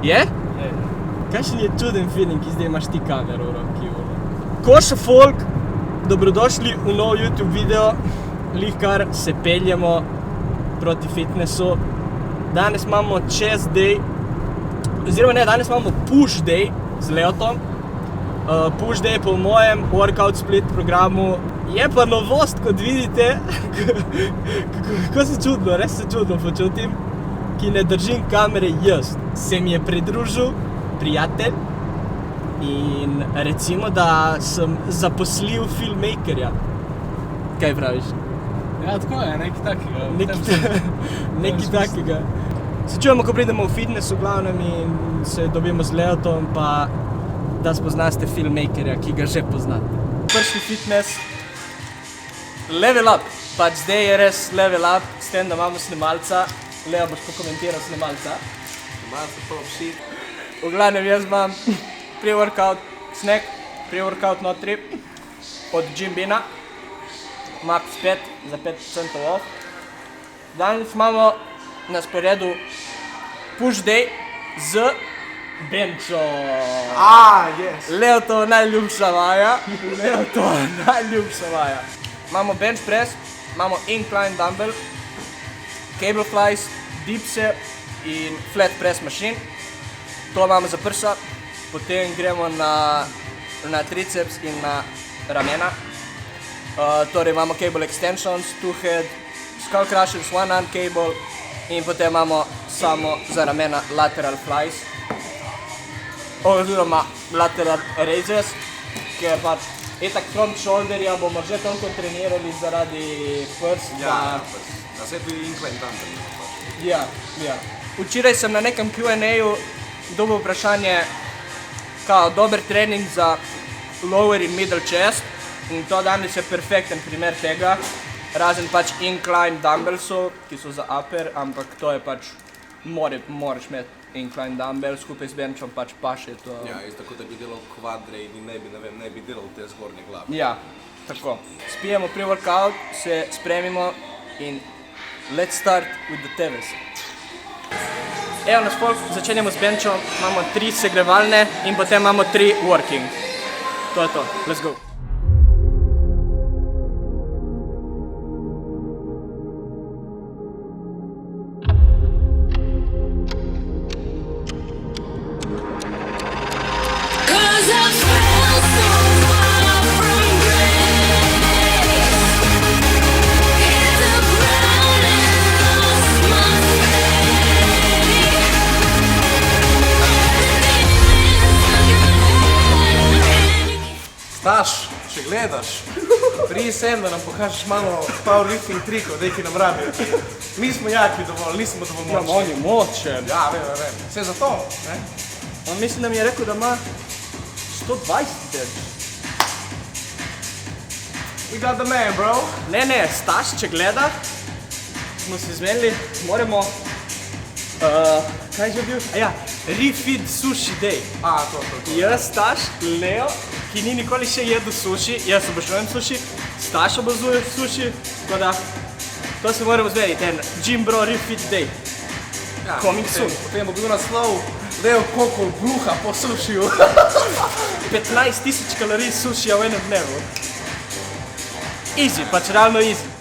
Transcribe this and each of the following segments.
Je? Kakšen je čuden feeling, ki zdaj imaš ti kamero v roki? Koša folk, dobrodošli v nov YouTube video. Lihkar se peljemo proti fitnessu. Danes imamo chest day, oziroma ne, danes imamo push day z Leotom. Push day po mojem workout split programu. Je pa novost, kot vidite, kako se čudno, res se čudno počutim, ki ne držim kamere jaz. Se mi je pridružil prijatelj in recimo, da sem zaposlil filmmakerja. Kaj praviš? Ja, tako je, nekaj takega. Nekaj takega. Se čujemo, ko pridemo v fitness v glavnem in se dobimo z Leotom, pa da spoznaste filmmakerja, ki ga že poznate. Prvi fitness, level up. Pač zdaj je res level up, s tem, da imamo snemalca. Leo, boš pokomentiral snemalca. Snemalca top shit. V glavnem jaz imam pre-workout snack, pre-workout notri od Jim Beana. Max 5 za 5% off. Danes imamo na sporedu push day z benčo. Yes. Leotova najljubša vaja. Imamo bench press, imamo incline dumbbell, cable flies, dipse in flat press machine. To imamo za prsa, potem gremo na triceps in na ramena. Torej imamo cable extensions, two head, skull crushers, one arm cable in potem imamo samo za ramena lateral flies oziroma lateral raises, ki je pač etak front shoulderja bomo že toliko trenirali zaradi prst. Ja, na vse tudi incline dumbbell. Ja. Včeraj sem na nekem Q&A-ju dobil vprašanje, kao dober trening za lower in middle chest. In to danes je perfekten primer tega, razen pač incline dumbbellsov, ki so za upper, ampak to je pač, moraš imeti incline dumbbell, skupaj z benchom pač paše to. Ja, isto tako da bi delal kvadre in ne bi delal te zgornje glave. Ja, tako. Spijemo pre-workout, se spremimo in let's start with the teves. Evo nas folk, začenjamo s benchom, imamo 3 segrevalne in potem imamo 3 working. To je to, let's go. Staš, če gledaš, priji sem, da nam pokažeš malo powerlifting trikov, ki nam rabijo. Mi smo jaki dovolj, nismo dovolj močni. On je močen. Ja, vem. Vse za to, ne? On mislim, da mi je rekel, da ima 120 bench. We got the man, bro. Ne, Staš, če gleda, smo se zmenili, moramo, kaj je že bil? Refeed sushi day. To. Jaz, Staš, Leo, ki ni nikoli še jedel sushi, jaz obožujem sushi, Staš obožuje sushi, tako da to se moramo zmeniti, en Gym Bro Refeed day. Coming soon. Potem bo bil naslov Leo koliko bruha po sushiju. 15,000 kalorij sushija v enem dnevu. Easy, pač realno easy.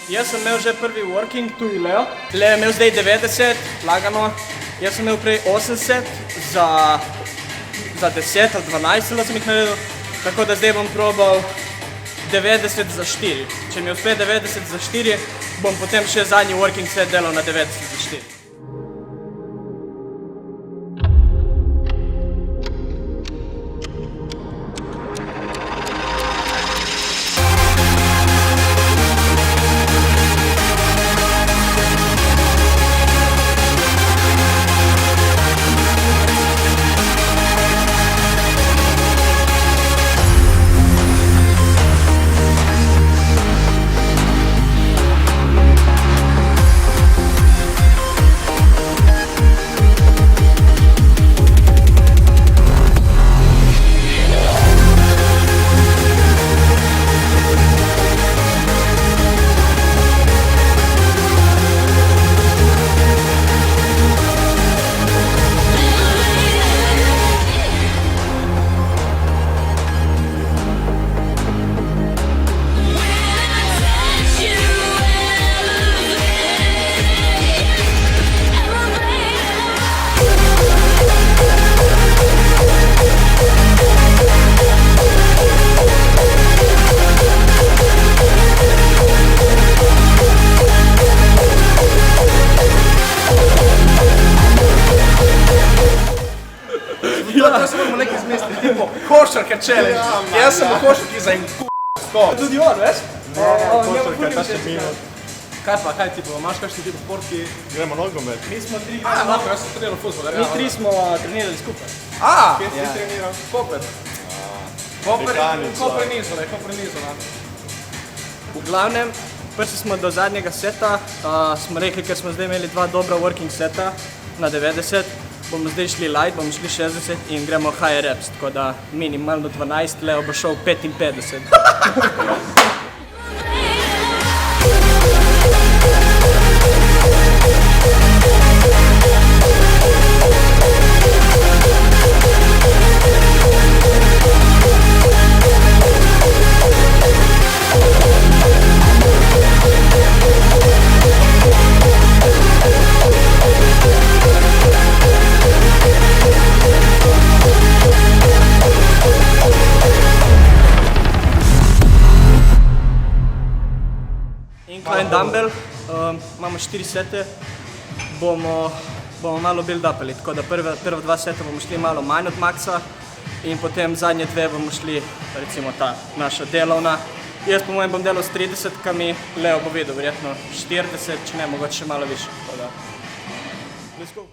Jaz sem imel že prvi working, tu je Leo. Leo je imel zdaj 90, lagano. Jaz sem imel prej 80 za 10 ali 12 sem jih naredil. Tako da zdaj bom probal 90 za 4. Če mi uspe 90 za 4, bom potem še zadnji working set delal na 90 za 4. To se moramo nekaj izmisliti, tipo košarka challenge. Jaz sem v košarki za en skok. Tudi on, veš? Košarka, ta še minut. Kaj pa, kaj tipo, imaš kakšni tipo športi? Gremo nogomet. Mi smo tri, Lahko, jaz sem treniral fuzbol. mi tri smo trenirali skupaj. Kje si treniral? Koper. Kapitalnica. Koper Nizola. V glavnem, prišli smo do zadnjega seta, smo rekli, ker smo zdaj imeli dva dobra working seta na 90, bomo zdaj šli light, bomo šli 60 in gremo high reps, tako da minimalno 12, Leo bo šel 55. Incline dumbbell, imamo 4 sete, bomo malo build-upali, tako da prva dva seta bomo šli malo manj od maksa in potem zadnje dve bomo šli, recimo ta naša delovna. Jaz po mojem bom delal s 30-kami, Leo bo videl verjetno 40, če ne, mogoče še malo više. Tako da, let's go!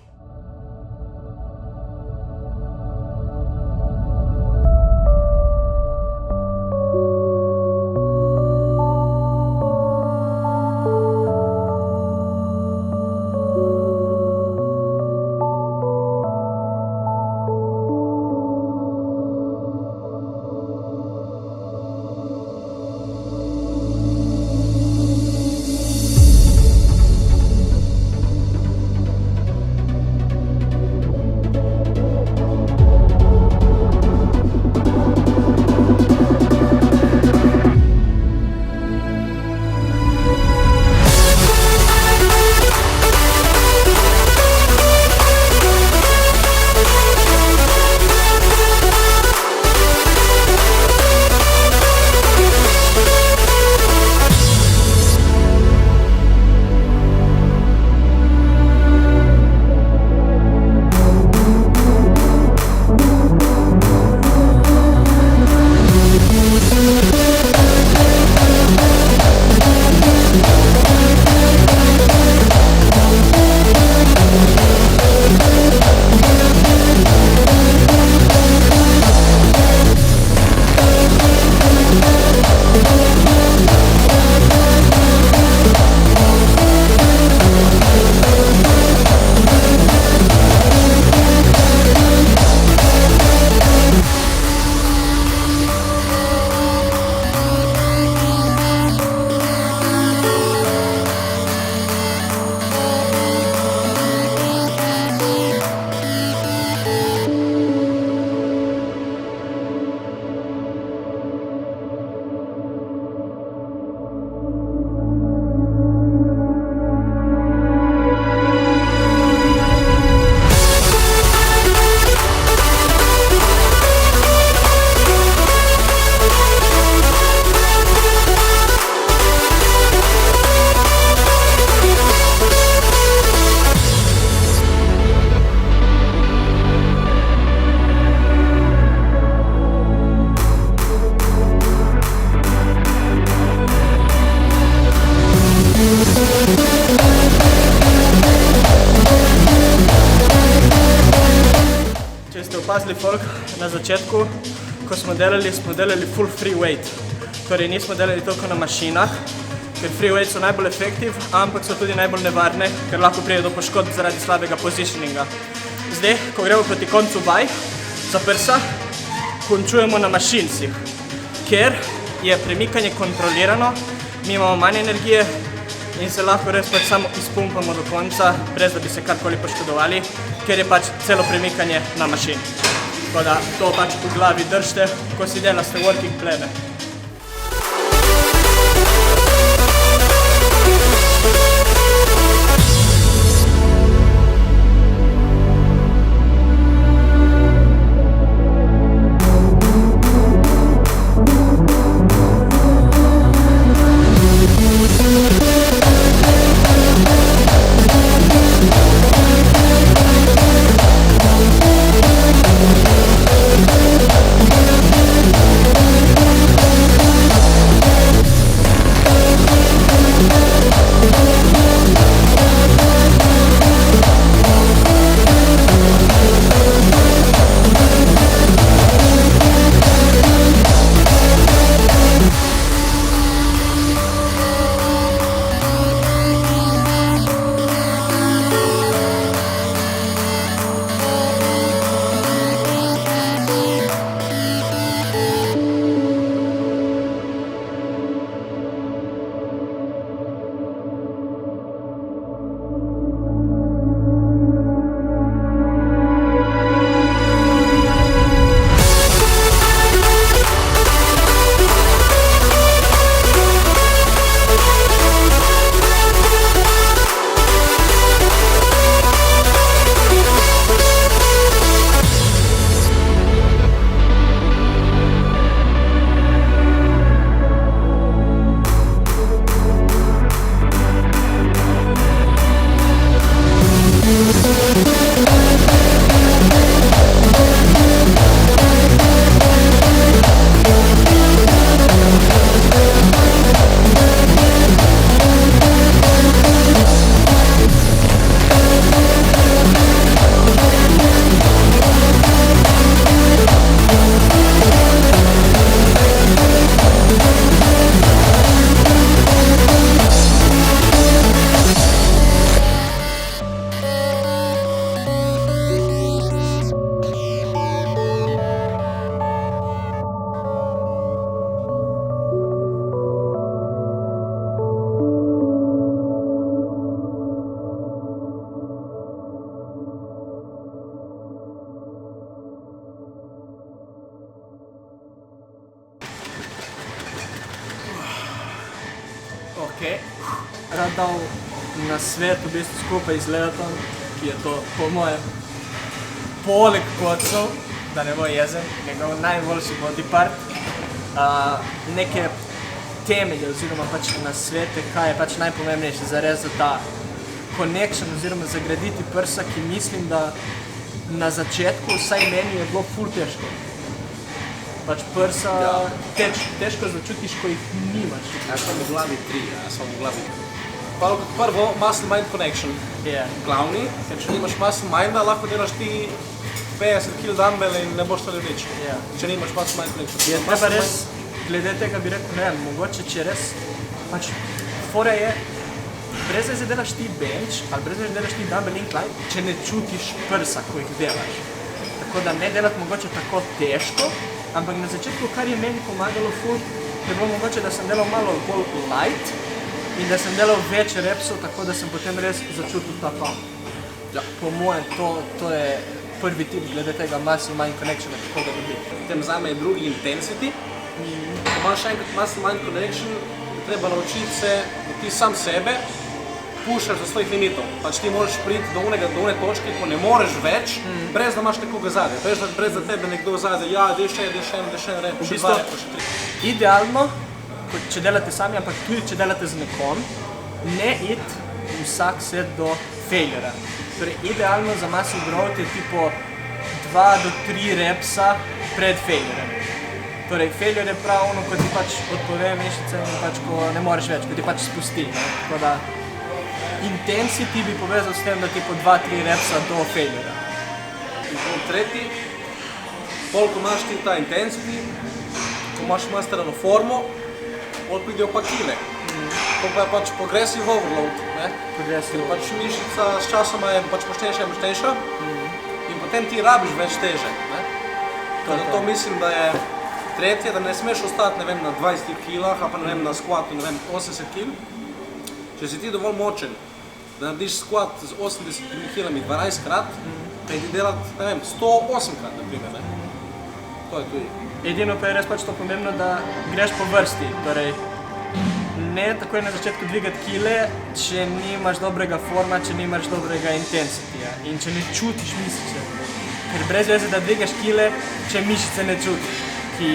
opazili folk na začetku, ko smo delali full free weight. Torej nismo delali toliko na mašinah, ker free weight so najbolj efektiv, ampak so tudi najbolj nevarne, ker lahko pride do poškodb zaradi slabega positioninga. Zdaj, ko gremo proti koncu vaj, za prsa, končujemo na mašincih, ker je premikanje kontrolirano, mi imamo manj energije in se lahko res pač samo izpumpamo do konca, brez da bi se karkoli poškodovali, ker je pač celo premikanje na mašini. Tako da to pač v glavi držite, ko si delate working plane. Rad dal na svet v bistvu skupaj z Leotom, ki je to po mojem poleg kocov, da ne bo jezen, njegov najboljši body part, neke temelje oziroma pač na svete, kaj je pač najpomembnejše za res za ta connection oziroma zagraditi prsa, ki mislim, da na začetku, vsaj meni je bilo ful težko. Pač prsa težko začutiš, ko jih nimaš. Jaz sem v glavi 3. Prvo, muscle mind connection. Glavni, ker če nimaš muscle minda, lahko delaš ti 50 kg dumbbell in ne boš to ljubič. Če nimaš muscle mind connection. Je treba res, glede tega bi rekel, ne vem, mogoče če res, pač fora je, brez da delaš ti bench ali brez da delaš ti dumbbell incline, če ne čutiš prsa, ko jih delaš. Tako da ne delati mogoče tako težko, ampak na začetku, kar je meni pomagalo ful, je bilo mogoče, da sem delal malo bolj light in da sem delal več repsov, tako da sem potem res začutil ta pump. Po mojem, to je prvi tip glede tega muscle mind connectiona, kako ga dobi. Potem zame je drugi intensity. Ko imaš enkrat muscle mind connection, je treba naučiti se, da ti sam sebe pušaš do svojih limitov. Pač ti moraš priti do one točke, ko ne moreš več, brez da imaš nekoga zadaj. Brez da tebe nekdo zadaj, dej še en rep, še dva repa, še tri. Idealno, če delate sami, ampak tudi če delate z nekom, ne iti vsak set do failura. Torej, idealno za muscle growth je tipo 2 do 3 repsa pred failurem. Torej, failure je prav ono, ko ti pač odpove mišice in pač ko ne moreš več, ko ti pač spusti. Tako da intensity bi povezal s tem, da tipo 2-3 repsa do failura. In tretji, koliko imaš ti ta intensity, ko imaš masterano formo, bolj pridejo pa kile. To pa je pač progressive overload, ne? Ker pač mišica s časoma je pač močnejša in močnejša in potem ti rabiš več teže, ne? Zato mislim, da je tretje, da ne smeš ostati, ne vem, na 20 kilah, a pa ne vem, na squatu, ne vem, 80 kil. Če si ti dovolj močen, da narediš squat z 80 kilami 12 krat, pa ti delati, ne vem, 108 krat, na primer, ne? To je tudi. Edino pa je res pač to pomembno, da greš po vrsti, torej ne takoj na začetku dvigati kile, če nimaš dobrega forma, če nimaš dobrega intensitija in če ne čutiš mišice. Ker brez veze, da dvigaš kile, če mišice ne čutiš, ki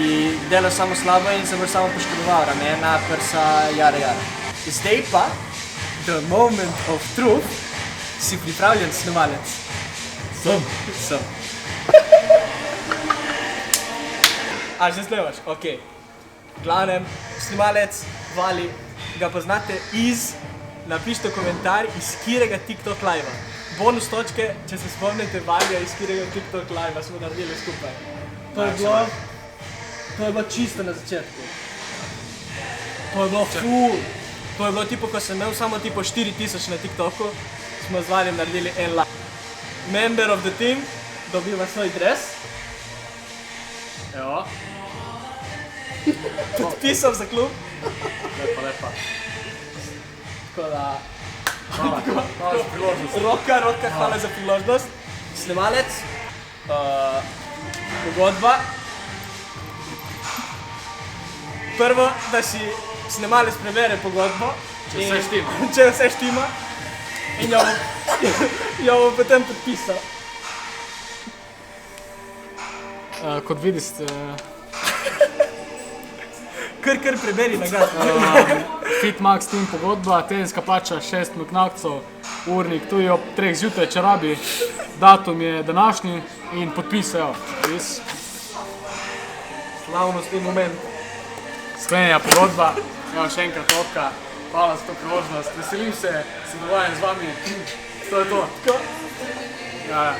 delaš samo slabo in se boš samo poškodoval, ramena, prsa, jara. Zdaj pa, the moment of truth, si pripravljen snemalec? Sem. A, že snevaš? Okej. Glavnem, snemalec, Vali, ga poznate napišite komentar, iz katerega TikTok live-a. Bonus točke, če se spomnite Valija, iz katerega TikTok live-a smo naredili skupaj. To je bilo čisto na začetku. To je bilo ful. To je bilo tipo, ko sem imel samo tipo 4000 na TikToku, smo z Valijem naredili en live. Member of the team dobiva svoj dres. Evo. Podpisal za klub. Lepa. Tako da... Hvala za priložnost. Roka, hvala za priložnost. Snemalec, pogodba. Prvo, da si snemalec prebere pogodbo. Če vse štima. In jo bo potem podpisal. Kot vidiš, Kar preberi nagrad. FitMax Team pogodba, tedenska plača 6 meknakcev, urnik tudi ob 3 zjutraj, če rabi, datum je današnji in podpisajo. Slavnostni moment. Sklenjena pogodba, imam še enkrat Oka, hvala za to priložnost, veselim se, sodelujem z vami, to je to. Ja.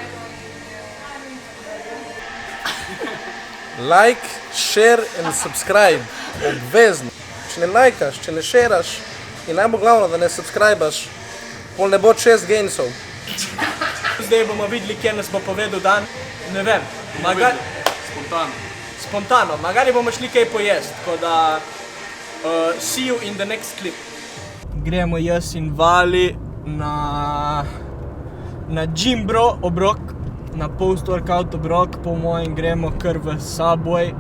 Like, share and subscribe. Obvezno. Če ne lajkaš, če ne šeraš in najbolj glavno, da ne subscribaš, pol ne bo 6 gainsov. Zdaj bomo videli, kjer nas bo povedal dan. Ne vem. Spontano. Magari bomo šli kaj pojest, tako da see you in the next clip. Gremo jaz in Vali na gym bro obrok, na post-workout obrok, po mojem gremo kar v Subway.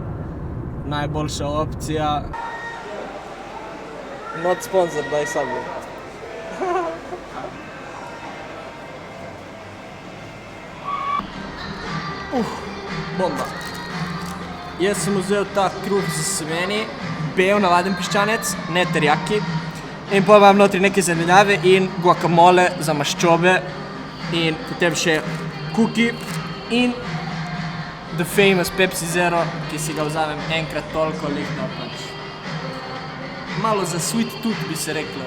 Najboljša opcija. Not sponsored by Subway. Bomba. Jaz sem vzel ta kruh z semeni, bel navaden piščanec, ne teriyaki. In potem imam notri neke zelenjave in guacamole za maščobe. In potem še kuki in the famous Pepsi Zero, ki si ga vzamem enkrat toliko lihno pač. Malo za sweet tooth bi se reklo.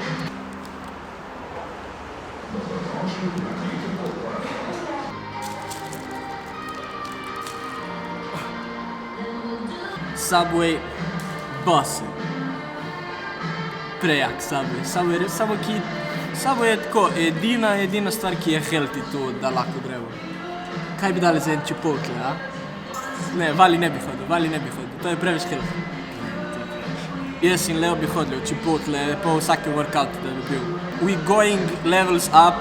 Subway boss. Prejak Subway. Subway je tako edina stvar, ki je healthy tu, da lahko gremo. Kaj bi dali za en Chipotle, a? Ne, Vali ne bi hodil, to je preveč healthy. Jaz in Leo bi hodili v Chipotle po vsakem workoutu, da bi bil. We going levels up,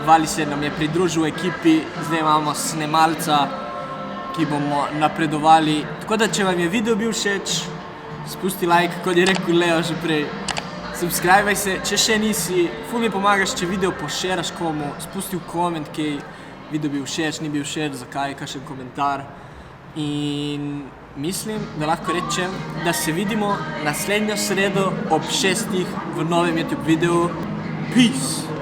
Vali se nam je pridružil v ekipi, zdaj imamo snemalca, ki bomo napredovali. Tako da, če vam je video bil všeč, spusti like, kot je rekel Leo že prej. Subscribaj se, če še nisi, ful mi pomagaš, če video pošeraš komu, spusti v koment, kaj video bil všeč, ni bil všeč, zakaj, kakšen komentar. In mislim, da lahko rečem, da se vidimo naslednjo sredo ob 6 v novem YouTube videu. Peace!